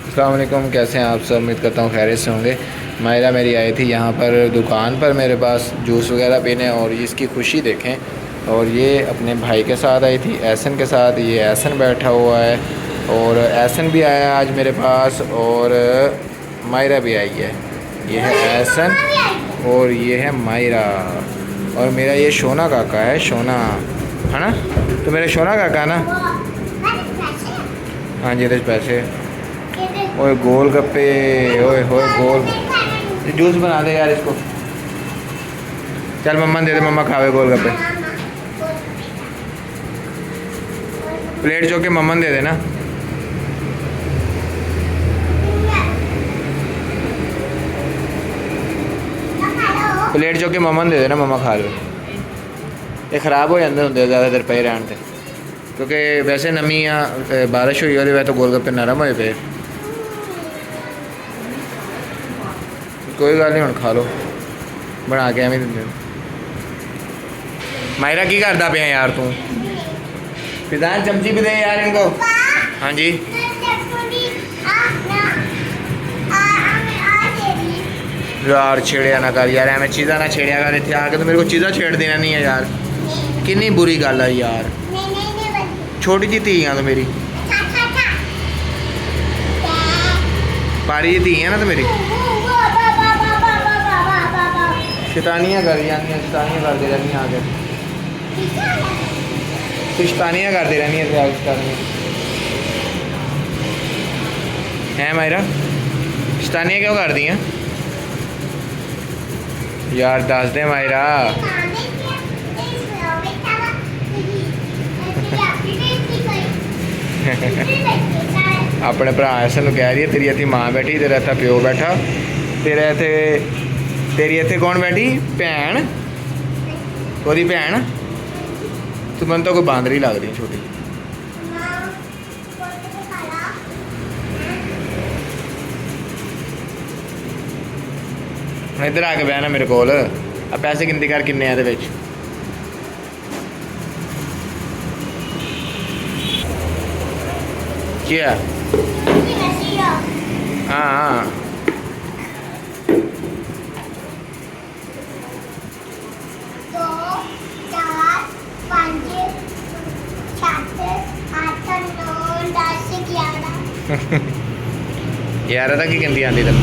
अस्सलाम वालेकुम, कैसे हैं आप सब। उम्मीद करता हूँ खैरियत से होंगे। मायरा मेरी आई थी यहाँ पर दुकान पर मेरे पास जूस वगैरह पीने, और इसकी खुशी देखें। और ये अपने भाई के साथ आई थी, एहसन के साथ। ये एहसन बैठा हुआ है और एहसन भी आया आज मेरे पास, और मायरा भी आई है। ये है एहसन और ये है मायरा, और मेरा ये शोना काका है, शोना है ना। तो मेरा शोना काका ना। हाँ जी, पैसे। ओए गोल गप्पे, ओए होए गोल। जूस बना दे यार इसको। चल मम्मा दे दे, मम्मा खावे गोल गप्पे। प्लेट चौके मम्मा दे देना। प्लेट चौके मम्मा दे देना, मम्मा खा लो। ये खराब हो जाते होंगे ज़्यादा देर पे रहने से, क्योंकि वैसे नमी या बारिश हुई होती, वैसे तो गोल गप्पे नरम होए पे। कोई गल नहीं, हुण खा लो, बना के एवं दिंदे। मायरा की करदा पिया यार तू। फिजान चमची भी दे यार इनको। हाँ जी यार, छेड़िया ना कर यार, एवं चीज़ा ना छेड़िया कर। इतने आके तो मेरे को चीज़ा छेड़ देना नहीं है यार। कितनी बुरी गल है यार। छोटी जी धी है तो मेरी, पारी जी धी है ना तो मेरी। शैतानियाँ कर जानियाँ, शैतानियाँ करते रहनी आगे। शैतानियाँ करते रहनी है हैं मायरा। शैतानियाँ क्यों कर दी हैं यार, दस दे मायरा। अपने भरा एहसन कह रही है तेरी इतनी माँ बैठी, तेरा इतना प्यो बैठा, तेरे इतने तेरी इतने कौन बैठी, भैन, ओदी भैन। तू मन तो कोई बांदरी लग रही छोटी। इधर आके बहना मेरे को। अब पैसे गिनती कर किन्ने आ दे। क्या? हाँ यार तक की गिनती आती तक।